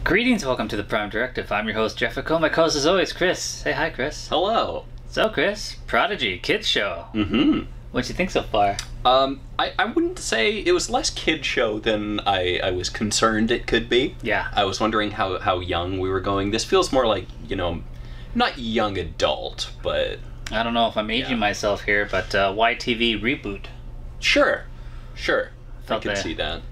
Greetings, welcome to the Prime Directive. I'm your host, Jefficho. My co-host as always, Chris. Say hi, Chris. Hello. So, Chris, Prodigy, kids show. Mm-hmm. What'd you think so far? I wouldn't say it was less kid show than I was concerned it could be. Yeah. I was wondering how young we were going. This feels more like, not young adult, but... I don't know if I'm aging myself here, but YTV reboot. Sure. I could that. see that.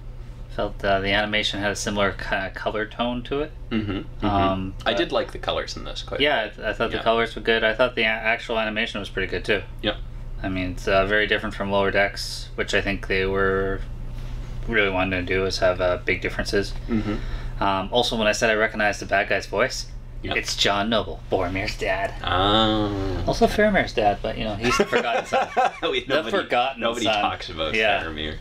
Felt the animation had a similar kind of color tone to it. Mm-hmm. I did like the colors in this quite. Yeah, I thought the colors were good. I thought the actual animation was pretty good too. Yep. I mean, it's very different from Lower Decks, which I think they were really wanting to do is have big differences. Mm-hmm. Also, when I said I recognized the bad guy's voice, it's John Noble, Boromir's dad. Also Faramir's dad, but he's the forgotten son. Nobody talks about Faramir.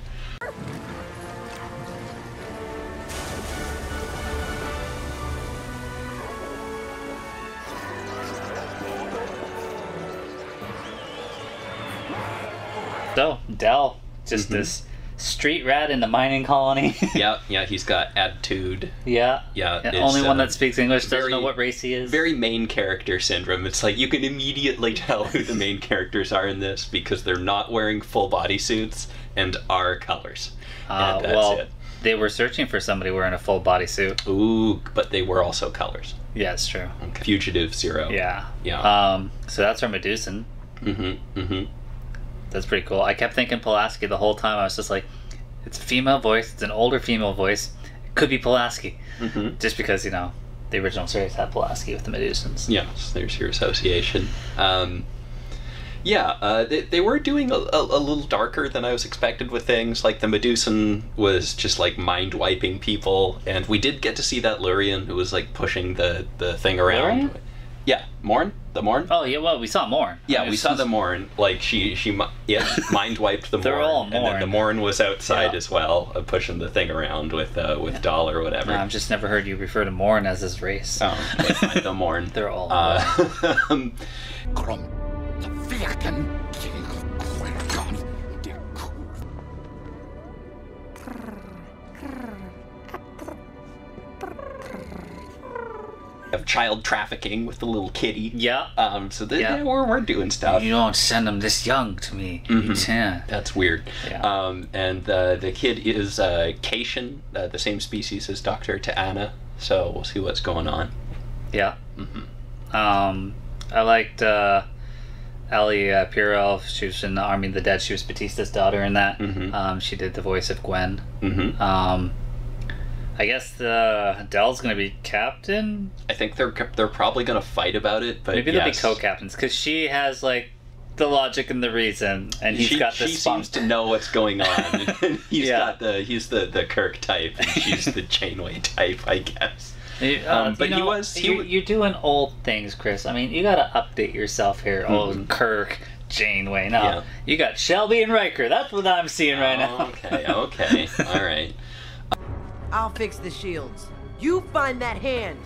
So, Del, just this street rat in the mining colony. yeah, he's got attitude. Yeah. Only one that speaks English, doesn't know what race he is. Very main character syndrome. It's like you can immediately tell who the main characters are in this because they're not wearing full body suits and are colors. And that's it. They were searching for somebody wearing a full body suit. Ooh, but they were also colors. Yeah, it's true. Okay. Fugitive Zero. Yeah. So that's our Medusan. That's pretty cool. I kept thinking Pulaski the whole time. I was just like, it's a female voice. It's an older female voice. It could be Pulaski. Just because, the original series had Pulaski with the Medusans. Yes, there's your association. They were doing a little darker than I was expected with things. Like the Medusan was just like mind-wiping people. And we did get to see that Lurian who was like pushing the thing around. Lurian? Yeah, Morn? The Morn? Oh, yeah, well, we saw Morn. Yeah, we saw the Morn. Like, she mind-wiped the Morn. They're all Morn. And then the Morn was outside as well, pushing the thing around with Doll or whatever. No, I've just never heard you refer to Morn as his race. Oh, the Morn. They're all of child trafficking with the little kitty. Yeah. So we're doing stuff. You don't send them this young to me. You can't. That's weird. Yeah. And the kid is Cation, the same species as Dr. T'Ana. So we'll see what's going on. Yeah. I liked Ali Purell. She was in the Army of the Dead. She was Batista's daughter in that. She did the voice of Gwyn. I guess Del's going to be captain. I think they're probably going to fight about it, but maybe they'll be co-captains because she has like the logic and the reason, and he's got the spunk. Seems to know what's going on. He's the Kirk type, and she's the Janeway type, I guess. But you're doing old things, Chris. I mean, you got to update yourself here. Old Kirk, Janeway. No, you got Shelby and Riker. That's what I'm seeing right now. Okay, all right. I'll fix the shields. You find that hand.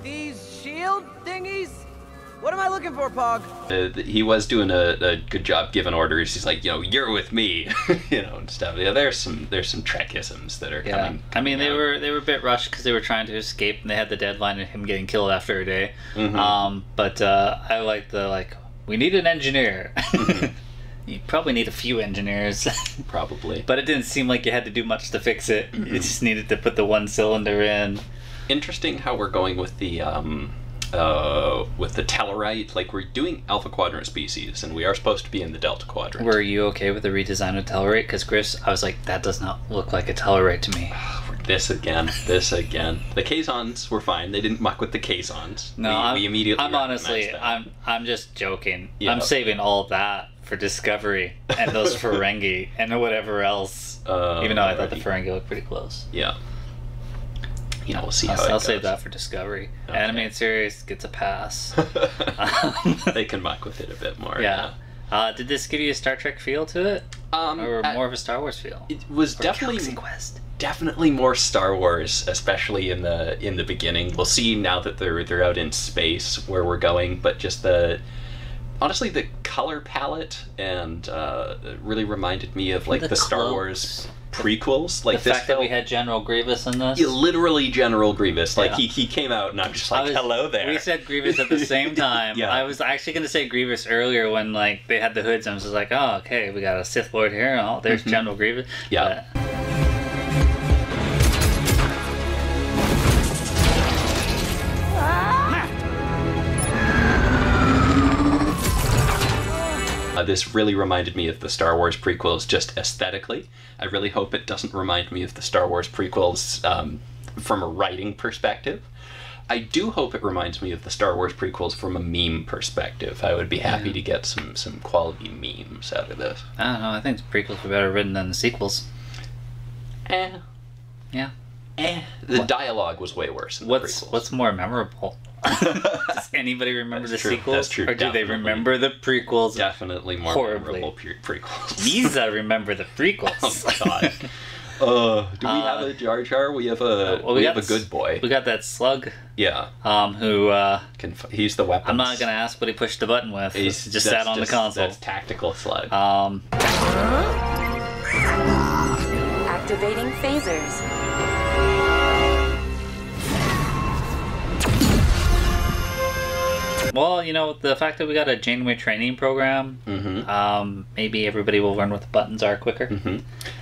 These shield thingies? What am I looking for, Pog? He was doing a good job giving orders. He's like, you're with me, and stuff. Yeah, there's some Trekisms that are coming. I mean, they were a bit rushed because they were trying to escape, and they had the deadline of him getting killed after a day. But I like we need an engineer. You probably need a few engineers. Probably. But it didn't seem like you had to do much to fix it. You just needed to put the one cylinder in. Interesting how we're going with the Tellarite. Like, we're doing Alpha Quadrant species, and we are supposed to be in the Delta Quadrant. Were you okay with the redesign of Tellarite? Because, Chris, I was like, that does not look like a Tellarite to me. This again. The Kazons were fine. They didn't muck with the Kazons. No, we immediately I'm just joking. Yeah. I'm saving all of that for Discovery and those Ferengi and whatever else. Even though I thought the Ferengi looked pretty close. Yeah. We'll see how it goes. I'll save that for Discovery. Okay. Animated series gets a pass. They can muck with it a bit more. Yeah. Did this give you a Star Trek feel to it? Or more of a Star Wars feel? It was definitely more Star Wars, especially in the beginning. We'll see now that they're out in space where we're going, but just honestly, the color palette and really reminded me of like the Star Wars prequels. Like the fact that we had General Grievous in this. Yeah, literally General Grievous. Like he came out and I'm just like, hello there. We said Grievous at the same time. Yeah. I was actually going to say Grievous earlier when like they had the hoods. And I was just like, oh, okay, we got a Sith Lord here. Oh, there's General Grievous. Yeah. This really reminded me of the Star Wars prequels just aesthetically. I really hope it doesn't remind me of the Star Wars prequels from a writing perspective. I do hope it reminds me of the Star Wars prequels from a meme perspective. I would be happy to get some quality memes out of this. I don't know. I think the prequels were better written than the sequels. Yeah. The dialogue was way worse in the prequels. What's more memorable? Does anybody remember the sequels? That's true. Or do they remember the prequels? Definitely more memorable prequels. Lisa remember the prequels. Oh, God. Do we have a Jar Jar? We have a we have a good boy. We got that slug. Yeah. Who he's the weapon. I'm not gonna ask what he pushed the button with. He just sat on the console. That's tactical slug. Activating phasers. Well, you know, the fact that we got a Janeway training program, maybe everybody will learn what the buttons are quicker.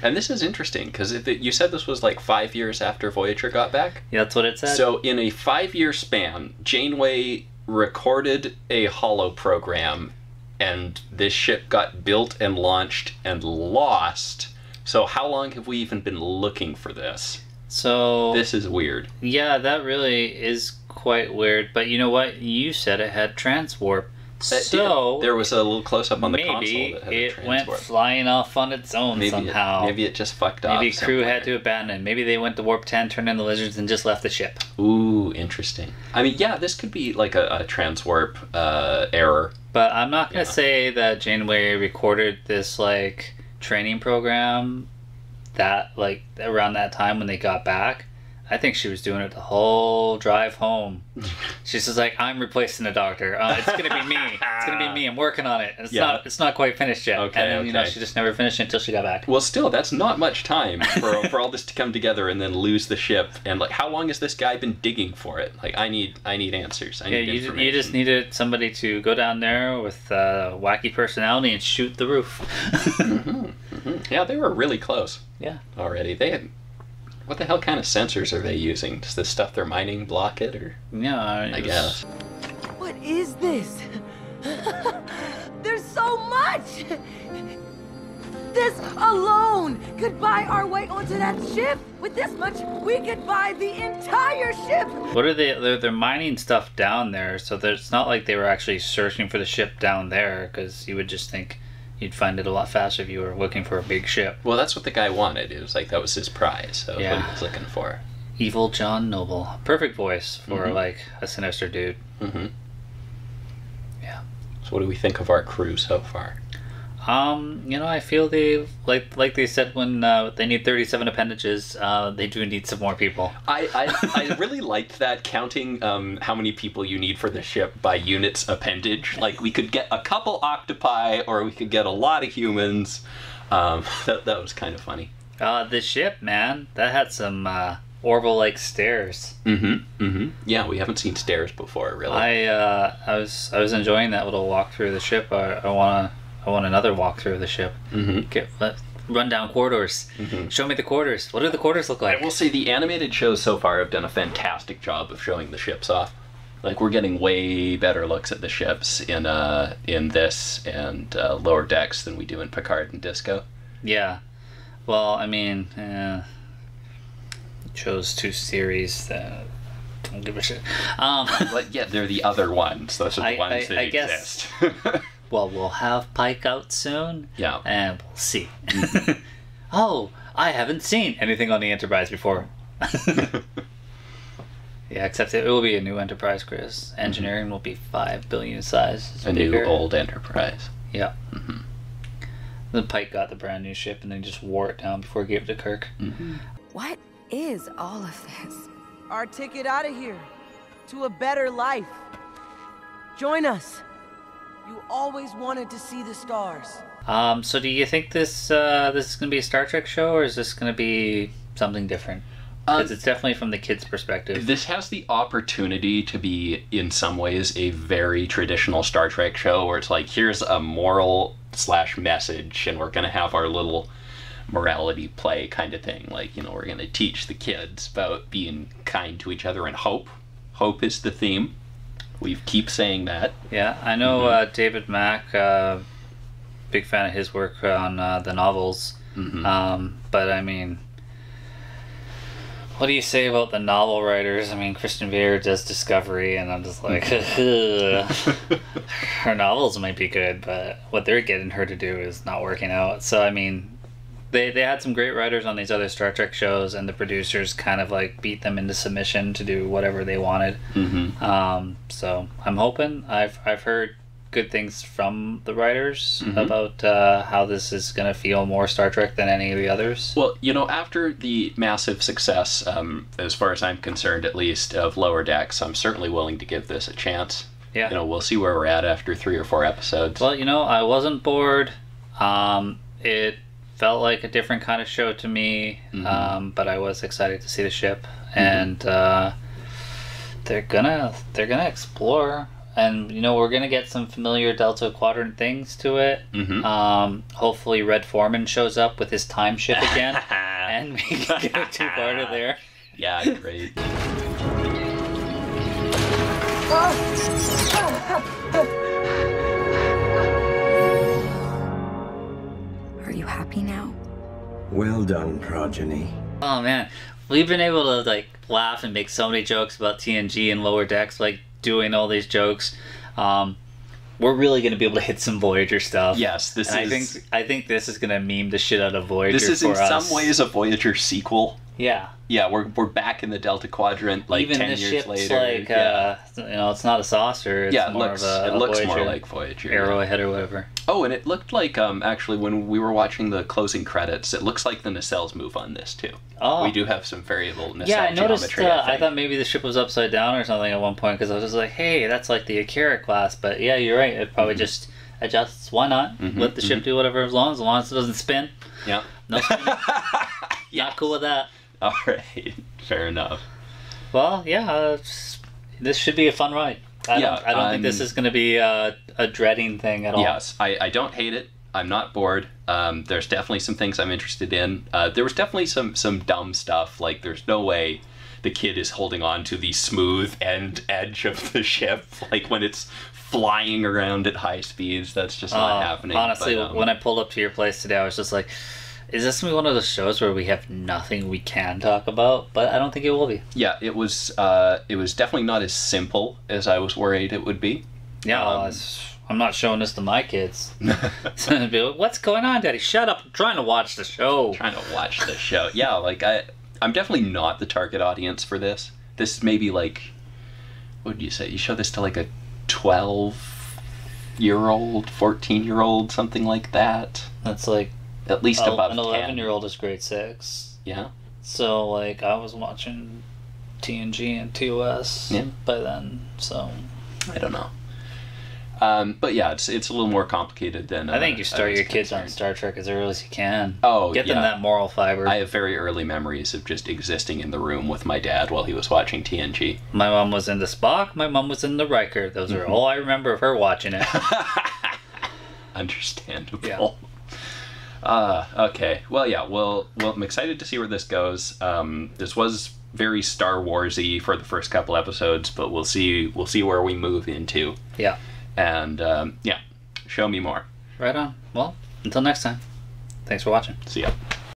And this is interesting, because you said this was like 5 years after Voyager got back? Yeah, that's what it said. So in a 5-year span, Janeway recorded a holo program, and this ship got built and launched and lost. So how long have we even been looking for this? So this is weird. Yeah, that really is quite weird. But you know what? You said it had transwarp. So there was a little close up on the console that had a transwarp. Maybe it went flying off on its own somehow. Maybe it just fucked off. Maybe crew had to abandon. Maybe they went to warp 10, turned in the lizards, and just left the ship. Ooh, interesting. I mean, yeah, this could be like a transwarp error. But I'm not gonna say that Janeway recorded this like training program that like around that time when they got back. I think she was doing it the whole drive home. She's just like, I'm replacing the doctor. It's gonna be me. It's gonna be me. I'm working on it. And it's not quite finished yet. Okay, and then, you know, she just never finished it until she got back. Well, still, that's not much time for all this to come together and then lose the ship. And like, how long has this guy been digging for it? Like, I need answers. I need information. You just needed somebody to go down there with wacky personality and shoot the roof. Yeah, they were really close. Yeah. Already, they had. What the hell kind of sensors are they using? Does the stuff they're mining block it, or? Yeah, I guess. What is this? There's so much! This alone could buy our way onto that ship! With this much, we could buy the entire ship! What are they? They're mining stuff down there, so it's not like they were actually searching for the ship down there, because you would just think you'd find it a lot faster if you were looking for a big ship. Well, that's what the guy wanted. It was like that was his prize. That was what he was looking for. Evil John Noble. Perfect voice for like a sinister dude. Yeah. So what do we think of our crew so far? You know, I feel they like they said when they need 37 appendages, they do need some more people. I really liked that, counting how many people you need for the ship by units appendage. Like, we could get a couple octopi or we could get a lot of humans. That was kind of funny. The ship, man, that had some Orville-like stairs. Yeah, we haven't seen stairs before, really. I was enjoying that little walk through the ship. I want another walkthrough of the ship. Run down corridors. Show me the quarters. What do the quarters look like? I will say the animated shows so far have done a fantastic job of showing the ships off. Like, we're getting way better looks at the ships in this and Lower Decks than we do in Picard and Disco. Yeah. Well, I mean, chose two series that don't give a shit. But yeah, they're the other ones. Those are the ones that exist. Well, we'll have Pike out soon. Yeah. And we'll see. Oh, I haven't seen anything on the Enterprise before. Yeah, except it will be a new Enterprise, Chris. Engineering will be 5 billion size. It's a bigger. New old Enterprise. Yeah. Then Pike got the brand new ship and then just wore it down before he gave it to Kirk. What is all of this? Our ticket out of here. To a better life. Join us. You always wanted to see the stars. So do you think this is gonna be a Star Trek show, or is this gonna be something different? Because it's definitely from the kids' perspective. This has the opportunity to be, in some ways, a very traditional Star Trek show where it's like, here's a moral/message, and we're going to have our little morality play kind of thing. Like, you know, we're going to teach the kids about being kind to each other and hope. Hope is the theme. We keep saying that. Yeah, I know David Mack, big fan of his work on the novels. But I mean, what do you say about the novel writers? I mean, Kristen Veer does Discovery, and I'm just like, her novels might be good, but what they're getting her to do is not working out. So, I mean, they had some great writers on these other Star Trek shows, and the producers kind of like beat them into submission to do whatever they wanted. So I'm hoping. I've heard good things from the writers about how this is going to feel more Star Trek than any of the others. Well, you know, after the massive success, as far as I'm concerned at least, of Lower Decks, I'm certainly willing to give this a chance. Yeah. You know, we'll see where we're at after 3 or 4 episodes. Well, you know, I wasn't bored. It felt like a different kind of show to me, but I was excited to see the ship. And they're gonna explore. And, you know, we're going to get some familiar Delta Quadrant things to it. Hopefully Red Foreman shows up with his time ship again. And we can get a 2-parter there. Yeah, great. Are you happy now? Well done, Progeny. Oh, man. We've been able to, like, laugh and make so many jokes about TNG and Lower Decks, like, doing all these jokes. We're really going to be able to hit some Voyager stuff. Yes, this is... I think this is going to meme the shit out of Voyager. This is for in some ways a Voyager sequel. Yeah. Yeah, we're back in the Delta Quadrant, like, even 10 the years ship's later. Like, you know, it's not a saucer. It's yeah, it more looks, of a it looks Voyager more like Voyager. Arrowhead or whatever. Oh, and it looked like, actually, when we were watching the closing credits, it looks like the nacelles move on this, too. Oh. We do have some variable nacelle yeah, I noticed, geometry, I thought maybe the ship was upside down or something at one point, because I was just like, hey, that's like the Akira class. But yeah, you're right. It probably just adjusts. Why not? Let the ship do whatever as long as it doesn't spin. Yeah. No spinning. Not cool with that. All right. Fair enough. Well, yeah, this should be a fun ride. I don't think this is going to be a dreading thing at all. Yes, I don't hate it. I'm not bored. There's definitely some things I'm interested in. There was definitely some dumb stuff. Like, there's no way the kid is holding on to the smooth edge of the ship. Like, when it's flying around at high speeds, that's just not happening. Honestly, but, when I pulled up to your place today, I was just like, is this going to be one of those shows where we have nothing we can talk about? But I don't think it will be. Yeah, it was definitely not as simple as I was worried it would be. Yeah, I'm not showing this to my kids. So they'd be like, what's going on, Daddy? Shut up. I'm trying to watch the show. Yeah, like, I'm definitely not the target audience for this. This may be like, what would you say? You show this to like a 12-year-old, 14-year-old, something like that. That's like... At least above 10. An 11-year-old is grade 6. Yeah. So, like, I was watching TNG and TOS by then, so... I don't know. But yeah, it's a little more complicated than... I think you start your kids on Star Trek as early as you can. Oh, Get them that moral fiber. I have very early memories of just existing in the room with my dad while he was watching TNG. My mom was into Spock, my mom was into Riker. Those are all I remember of her watching it. Understandable. Yeah. Okay. Well, yeah. Well, I'm excited to see where this goes. This was very Star Warsy for the first couple episodes, but we'll see where we move into. Yeah. And show me more. Right on. Well, until next time. Thanks for watching. See ya.